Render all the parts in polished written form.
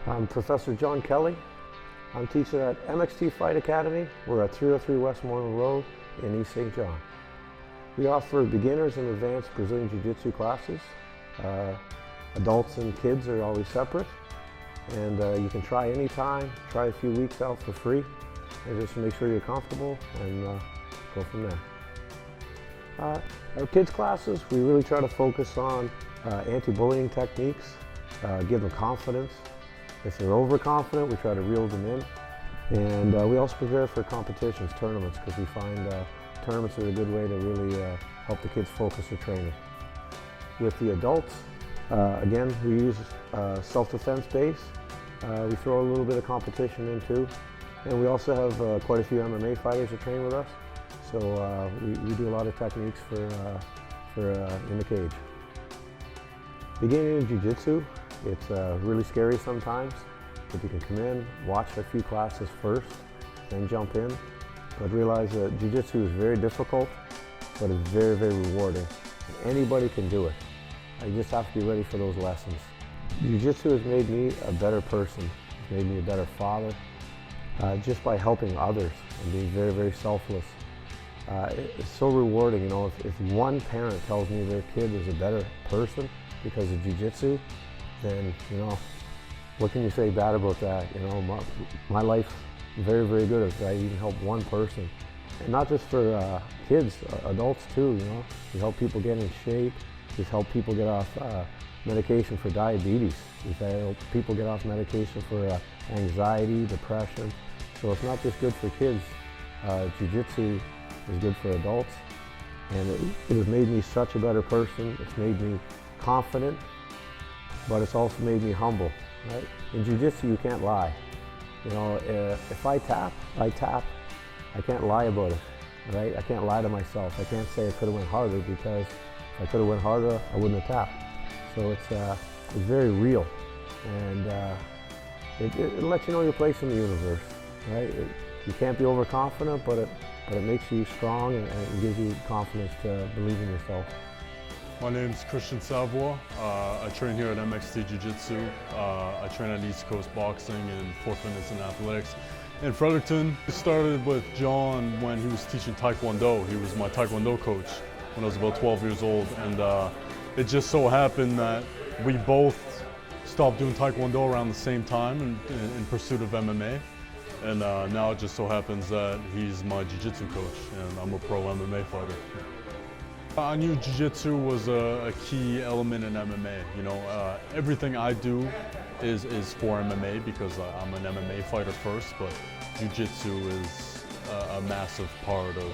I'm Professor John Kelly. I'm teaching at MXT Fight Academy. We're at 303 Westmoreland Road in East St. John. We offer beginners and advanced Brazilian Jiu-Jitsu classes. Adults and kids are always separate. And you can try anytime, try a few weeks out for free, and just make sure you're comfortable and go from there. Our kids classes, we really try to focus on anti-bullying techniques, give them confidence. If they're overconfident, we try to reel them in. And we also prepare for competitions, tournaments, because we find tournaments are a good way to really help the kids focus their training. With the adults, again, we use self-defense base. We throw a little bit of competition in too. And we also have quite a few MMA fighters that train with us. So we do a lot of techniques for in the cage. Beginning in Jiu-Jitsu, it's really scary sometimes, but you can come in, watch a few classes first, then jump in. But realize that Jiu-Jitsu is very difficult, but it's very, very rewarding. Anybody can do it. You just have to be ready for those lessons. Jiu-Jitsu has made me a better person. It's made me a better father, just by helping others and being very, very selfless. It's so rewarding, you know, if one parent tells me their kid is a better person because of Jiu-Jitsu, then, you know, what can you say bad about that? You know, my life is very, very good if I even help one person. And not just for kids, adults too, you know. We help people get in shape. We help people get off medication for diabetes. We help people get off medication for anxiety, depression. So it's not just good for kids. Jiu-Jitsu is good for adults. And it has made me such a better person. It's made me confident, but it's also made me humble, right? In Jiu-Jitsu, you can't lie. You know, if I tap, I tap. I can't lie about it, right? I can't lie to myself. I can't say I could have went harder, because if I could have went harder, I wouldn't have tapped. So it's very real, and it lets you know your place in the universe, right? You can't be overconfident, but it makes you strong and it gives you confidence to believe in yourself. My name is Christien Savoie. I train here at MXT Jiu-Jitsu. I train at East Coast Boxing and Fort Fitness and Athletics in Fredericton. I started with John when he was teaching Taekwondo. He was my Taekwondo coach when I was about 12 years old. And it just so happened that we both stopped doing Taekwondo around the same time in pursuit of MMA. And now it just so happens that he's my Jiu-Jitsu coach and I'm a pro MMA fighter. I knew Jiu-Jitsu was a key element in MMA. You know, everything I do is for MMA because I'm an MMA fighter first, but Jiu-Jitsu is a massive part of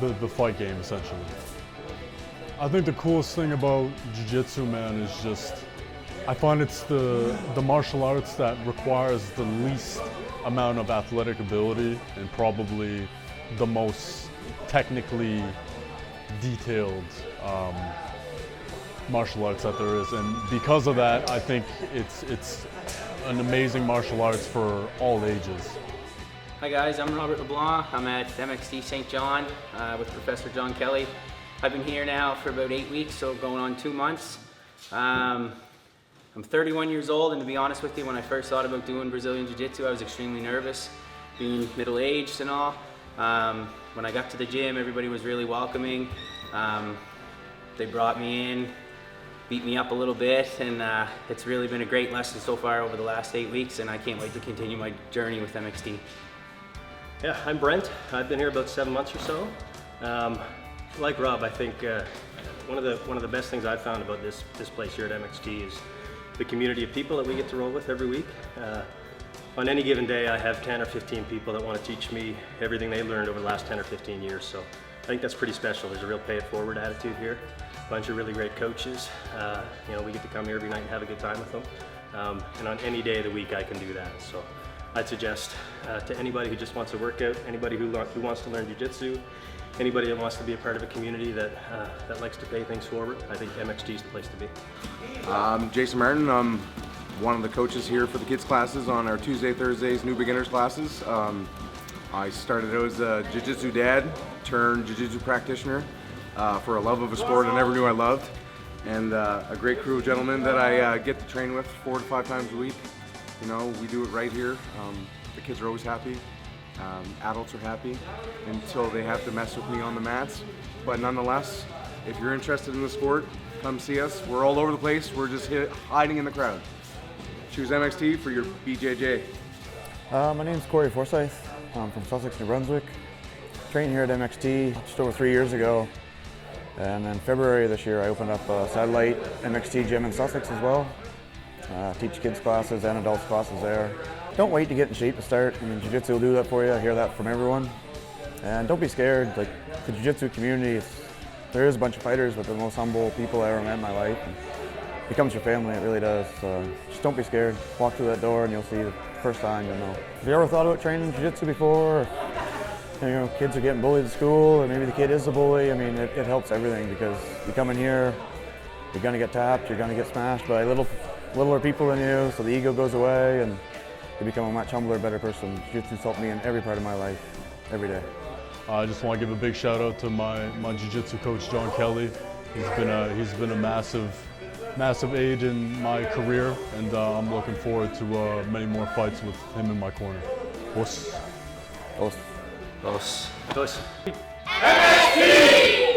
the fight game, essentially. I think the coolest thing about Jiu-Jitsu, man, is just I find it's the martial arts that requires the least amount of athletic ability and probably the most technically detailed martial arts that there is. And because of that, I think it's an amazing martial arts for all ages. Hi guys, I'm Robert LeBlanc. I'm at MXT St. John with Professor John Kelly. I've been here now for about 8 weeks, so going on 2 months. I'm 31 years old, and to be honest with you, when I first thought about doing Brazilian Jiu-Jitsu, I was extremely nervous, being middle-aged and all. When I got to the gym, everybody was really welcoming. They brought me in, beat me up a little bit, and it's really been a great lesson so far over the last 8 weeks, and I can't wait to continue my journey with MXT. Yeah, I'm Brent. I've been here about 7 months or so. Like Rob, I think one of the best things I've found about this place here at MXT is the community of people that we get to roll with every week. On any given day, I have 10 or 15 people that want to teach me everything they learned over the last 10 or 15 years. So I think that's pretty special. There's a real pay-it-forward attitude here. A bunch of really great coaches. You know, we get to come here every night and have a good time with them. And on any day of the week, I can do that. So I'd suggest to anybody who just wants to work out, anybody who wants to learn Jiu-Jitsu, anybody that wants to be a part of a community that likes to pay things forward, I think MXT is the place to be. I'm Jason Martin. I'm one of the coaches here for the kids classes on our Tuesday, Thursdays new beginners classes. I started out as a Jiu-Jitsu dad turned Jiu-Jitsu practitioner for a love of a sport I never knew I loved. and a great crew of gentlemen that I get to train with 4 to 5 times a week. You know, we do it right here. The kids are always happy. Adults are happy until they have to mess with me on the mats. But nonetheless, if you're interested in the sport, come see us. We're all over the place. We're just hiding in the crowd. Choose MXT for your BJJ. My name's Forsythe. I'm from Sussex, New Brunswick. Trained here at MXT just over 3 years ago. And in February this year, I opened up a satellite MXT gym in Sussex as well. Teach kids classes and adults classes there. Don't wait to get in shape to start. I mean, Jiu-Jitsu will do that for you. I hear that from everyone. And don't be scared. Like, the Jiu-Jitsu community, there is a bunch of fighters, but the most humble people I ever met in my life. And it becomes your family, it really does. So just don't be scared. Walk through that door and you'll see the first time, you'll know. Have you ever thought about training Jiu-Jitsu before? You know, kids are getting bullied at school, or maybe the kid is a bully. I mean, it helps everything, because you come in here, you're gonna get tapped, you're gonna get smashed by littler people than you, so the ego goes away and you become a much humbler, better person. Jiu-Jitsu's helped me in every part of my life, every day. I just want to give a big shout out to my Jiu-Jitsu coach, John Kelly. He's been a massive aid in my career, and I'm looking forward to many more fights with him in my corner. Os. Dos. Dos. MXT!